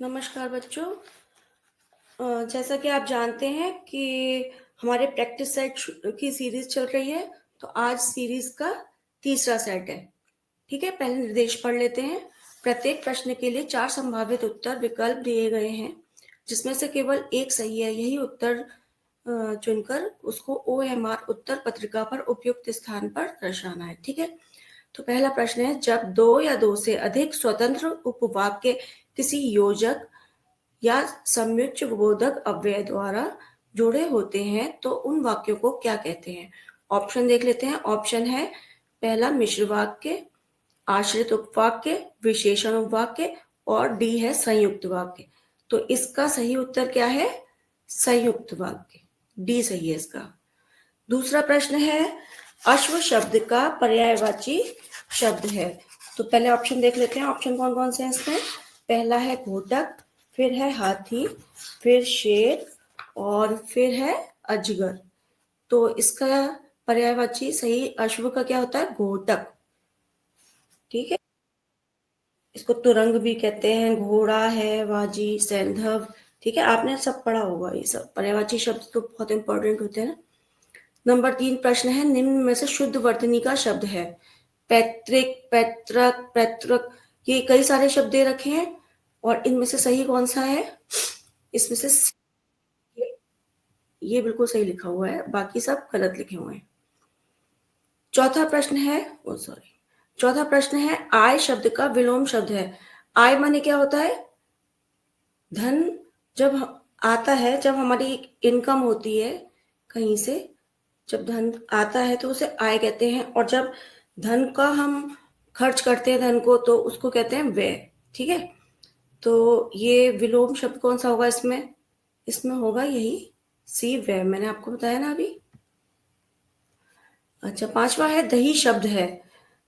नमस्कार बच्चों। जैसा कि आप जानते हैं कि हमारे प्रैक्टिस सेट की सीरीज चल रही है, तो आज सीरीज का तीसरा सेट है। ठीक है, पहले निर्देश पढ़ लेते हैं। प्रत्येक प्रश्न के लिए 4 संभावित उत्तर विकल्प दिए गए हैं, जिसमें से केवल एक सही है। यही उत्तर चुनकर उसको OMR उत्तर पत्रिका पर उपयुक्त स्थान पर दर्शाना है। ठीक है, तो पहला प्रश्न है, जब 2 या 2 से अधिक स्वतंत्र उपवाक्य किसी योजक या सम्युच्च बोधक अव्यय द्वारा जुड़े होते हैं तो उन वाक्यों को क्या कहते हैं? ऑप्शन देख लेते हैं। ऑप्शन है पहला मिश्र वाक्य, आश्रित उपवाक्य, विशेषण उपवाक्य और डी है संयुक्त वाक्य। तो इसका सही उत्तर क्या है? संयुक्त वाक्य, डी सही है इसका। दूसरा प्रश्न है, अश्व शब्द का पर्यायवाची शब्द है। तो पहले ऑप्शन देख लेते हैं। ऑप्शन कौन कौन से हैं इसमें? पहला है घोटक, फिर है हाथी, फिर शेर और फिर है अजगर। तो इसका पर्यायवाची सही अश्व का क्या होता है? घोटक। ठीक है, इसको तुरंग भी कहते हैं, घोड़ा है, वाजी, सैंधव। ठीक है, आपने सब पढ़ा होगा ये सब पर्यायवाची शब्द, तो बहुत इंपॉर्टेंट होते हैं ना। नंबर 3 प्रश्न है, निम्न में से शुद्ध वर्तनी का शब्द है। पैतृक, पैतृक, पैतृक, ये कई सारे शब्द दे रखे हैं और इनमें से सही कौन सा है? इसमें से ये बिल्कुल सही लिखा हुआ है, बाकी सब गलत लिखे हुए हैं। चौथा प्रश्न है, चौथा प्रश्न है, आय शब्द का विलोम शब्द है। आय माने क्या होता है? धन जब आता है, जब हमारी इनकम होती है कहीं से, जब धन आता है तो उसे आय कहते हैं, और जब धन का हम खर्च करते हैं धन को, तो उसको कहते हैं व्यय। ठीक है, तो ये विलोम शब्द कौन सा होगा इसमें? इसमें होगा यही सी, व्यय। मैंने आपको बताया ना अभी। अच्छा, पांचवा है, दही शब्द है।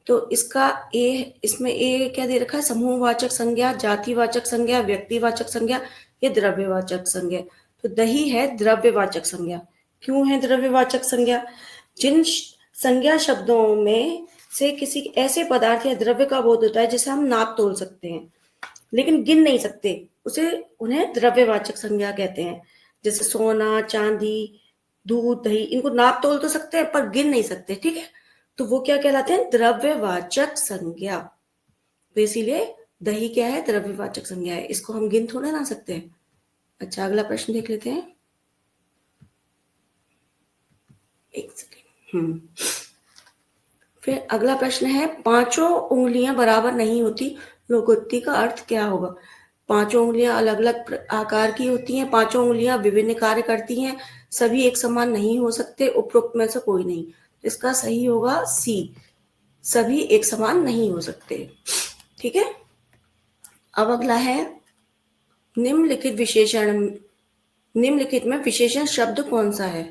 तो इसका इसमें ए क्या दे रखा है? समूहवाचक संज्ञा, जातिवाचक संज्ञा, व्यक्तिवाचक संज्ञा या द्रव्यवाचक संज्ञा। तो दही है द्रव्यवाचक संज्ञा। क्यों है द्रव्यवाचक संज्ञा? जिन संज्ञा शब्दों में से किसी ऐसे पदार्थ या द्रव्य का बोध होता है जिसे हम नाप तोल सकते हैं लेकिन गिन नहीं सकते, उसे उन्हें द्रव्यवाचक संज्ञा कहते हैं। जैसे सोना, चांदी, दूध, दही, इनको नाप तोल तो सकते हैं पर गिन नहीं सकते। ठीक है, तो वो क्या कहलाते हैं? द्रव्यवाचक संज्ञा। तो इसीलिए दही क्या है? द्रव्यवाचक संज्ञा है, इसको हम गिन थोड़े ना सकते हैं। अच्छा, अगला प्रश्न देख लेते हैं। एक सेकेंड। फिर अगला प्रश्न है, पांचों उंगलियां बराबर नहीं होती, लोकोक्ति का अर्थ क्या होगा? पांचों उंगलियां अलग अलग आकार की होती हैं, पांचों उंगलियां विभिन्न कार्य करती हैं, सभी एक समान नहीं हो सकते, उपरोक्त में से कोई नहीं। इसका सही होगा सी, सभी एक समान नहीं हो सकते। ठीक है, अब अगला है, निम्नलिखित विशेषण, निम्नलिखित में विशेषण शब्द कौन सा है?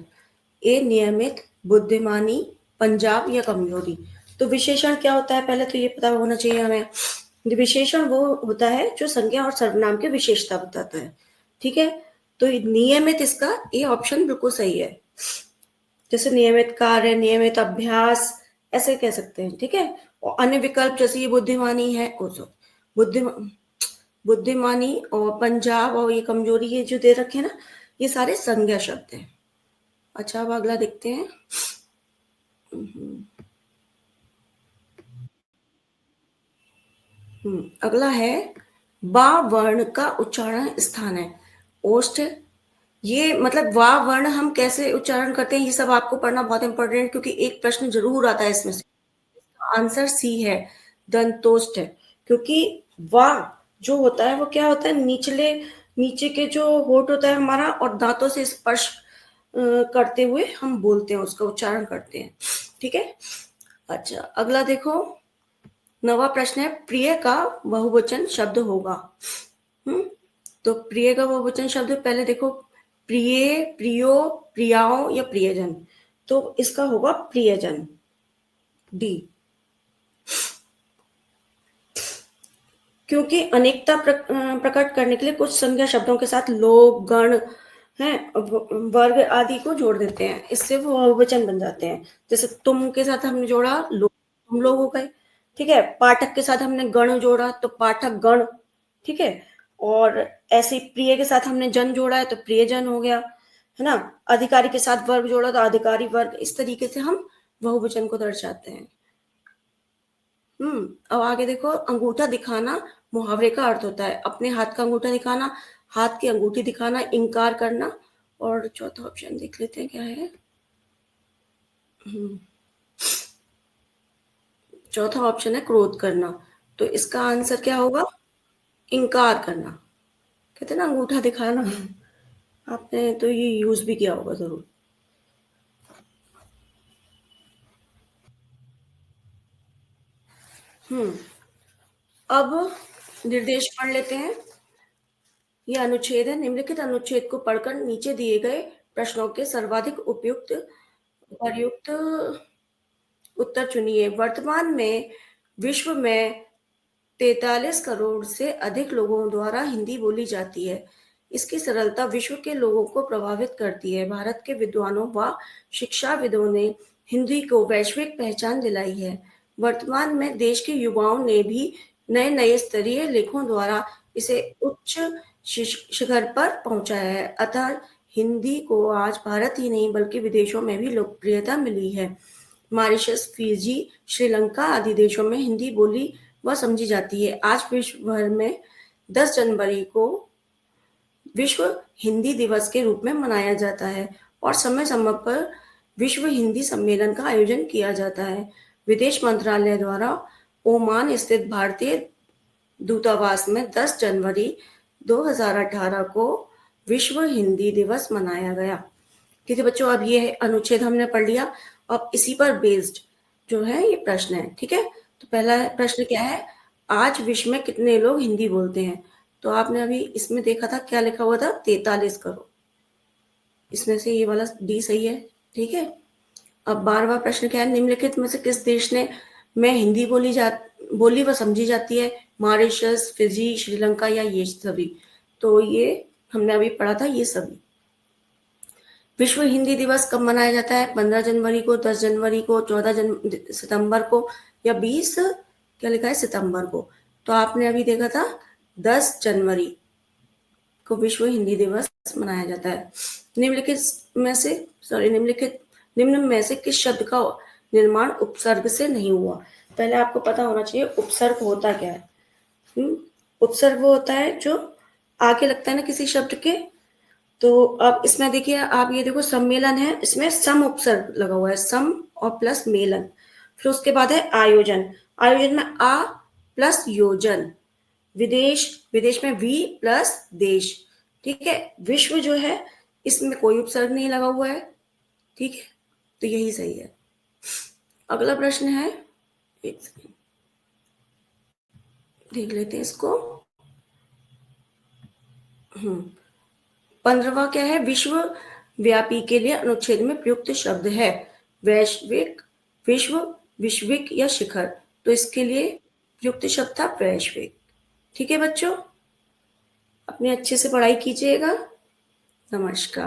ए नियमित, बुद्धिमानी, पंजाब या कमजोरी। तो विशेषण क्या होता है पहले तो ये पता होना चाहिए हमें। विशेषण वो होता है जो संज्ञा और सर्वनाम की विशेषता बताता है। ठीक है, तो नियमित, इसका ए ऑप्शन बिल्कुल सही है। जैसे नियमित कार्य, नियमित अभ्यास, ऐसे कह सकते हैं। ठीक है, और अन्य विकल्प जैसे ये बुद्धिमानी है, बुद्धिमानी और पंजाब और ये कमजोरी, ये जो दे रखे हैं ना, ये सारे संज्ञा शब्द हैं। अच्छा, अब अगला देखते हैं। अगला है, बा वर्ण का उच्चारण स्थान है। ओष्ठ, ये मतलब वा वर्ण हम कैसे उच्चारण करते हैं, ये सब आपको पढ़ना बहुत इंपॉर्टेंट, क्योंकि एक प्रश्न जरूर आता है इसमें से। आंसर सी है, दंतोष्ठ है। क्योंकि वा जो होता है वो क्या होता है? नीचे के जो होठ होता है हमारा, और दांतों से स्पर्श करते हुए हम बोलते हैं, उसका उच्चारण करते हैं। ठीक है, अच्छा अगला देखो। नवा प्रश्न है, प्रिय का बहुवचन शब्द होगा। तो प्रिय का बहुवचन शब्द पहले देखो, प्रिय, प्रियो, प्रियाओं या प्रियजन। तो इसका होगा प्रियजन, डी। क्योंकि अनेकता प्रकट करने के लिए कुछ संज्ञा शब्दों के साथ लोग, गण, हैं, वर्ग आदि को जोड़ देते हैं, इससे वो बहुवचन बन जाते हैं। जैसे तुम के साथ हमने जोड़ा लोग, तुम लोग हो गए। ठीक है, पाठक के साथ हमने गण जोड़ा तो पाठक गण। ठीक है, और ऐसे ही प्रिय के साथ हमने जन जोड़ा है तो प्रियजन हो गया, है ना? अधिकारी के साथ वर्ग जोड़ा तो अधिकारी वर्ग, इस तरीके से हम बहुवचन को दर्शाते हैं। अब आगे देखो, अंगूठा दिखाना मुहावरे का अर्थ होता है। अपने हाथ का अंगूठा दिखाना, हाथ की अंगूठी दिखाना, इनकार करना। और चौथा ऑप्शन देख लेते हैं क्या है। चौथा ऑप्शन है क्रोध करना। तो इसका आंसर क्या होगा? इनकार करना। कहते हैं ना अंगूठा दिखाना, आपने तो ये यूज भी किया होगा जरूर। हम्म अब निर्देश पढ़ लेते हैं। ये अनुच्छेद है। निम्नलिखित अनुच्छेद को पढ़कर नीचे दिए गए प्रश्नों के सर्वाधिक उपयुक्त प्रयुक्त उत्तर चुनिए। वर्तमान में विश्व में 43 करोड़ से अधिक लोगों द्वारा हिंदी बोली जाती है। इसकी सरलता विश्व के लोगों को प्रभावित करती है। भारत के विद्वानों व शिक्षाविदों ने हिंदी को वैश्विक पहचान दिलाई है। वर्तमान में देश के युवाओं ने भी नए नए स्तरीय लेखों द्वारा इसे उच्च शिखर पर पहुंचाया है। अतः हिंदी को आज भारत ही नहीं बल्कि विदेशों में भी लोकप्रियता मिली है। मॉरिशस, फिजी, श्रीलंका आदि देशों में हिंदी बोली व समझी जाती है। आज विश्व भर में 10 जनवरी को विश्व हिंदी दिवस के रूप में मनाया जाता है और समय समय पर विश्व हिंदी सम्मेलन का आयोजन किया जाता है। विदेश मंत्रालय द्वारा ओमान स्थित भारतीय दूतावास में 10 जनवरी 2018 को विश्व हिंदी दिवस मनाया गया। ठीक है बच्चों, अब ये अनुच्छेद हमने पढ़ लिया। अब इसी पर बेस्ड जो है ये प्रश्न है। ठीक है, तो पहला प्रश्न क्या है? आज विश्व में कितने लोग हिंदी बोलते हैं? तो आपने अभी इसमें देखा था क्या लिखा हुआ था? 43 करोड़। इसमें से ये वाला डी सही है। ठीक है, अब 12वां प्रश्न क्या है? निम्नलिखित में से किस देश ने में हिंदी बोली व समझी जाती है? मॉरिशस, फिजी, श्रीलंका या ये सभी? तो ये हमने अभी पढ़ा था, ये सभी। विश्व हिंदी दिवस कब मनाया जाता है? 15 जनवरी को, 10 जनवरी को, 14 सितंबर को या 20 क्या लिखा है सितंबर को? तो आपने अभी देखा था 10 जनवरी को विश्व हिंदी दिवस मनाया जाता है। निम्न में से किस शब्द का निर्माण उपसर्ग से नहीं हुआ? पहले आपको पता होना चाहिए उपसर्ग होता क्या है। उपसर्ग वो होता है जो आगे लगता है ना किसी शब्द के। तो अब इसमें देखिए, आप ये देखो सम्मेलन है, इसमें सम उपसर्ग लगा हुआ है, सम और प्लस मेलन। फिर उसके बाद है आयोजन। आयोजन में आ प्लस योजन। विदेश, विदेश में वी प्लस देश। ठीक है, विश्व जो है इसमें कोई उपसर्ग नहीं लगा हुआ है। ठीक है, तो यही सही है। अगला प्रश्न है, एक सेकंड देख लेते हैं इसको। 15वां क्या है? विश्व व्यापी के लिए अनुच्छेद में प्रयुक्त शब्द है वैश्विक, विश्व, विश्विक या शिखर। तो इसके लिए प्रयुक्त शब्द था वैश्विक। ठीक है बच्चों, अपने अच्छे से पढ़ाई कीजिएगा। नमस्कार।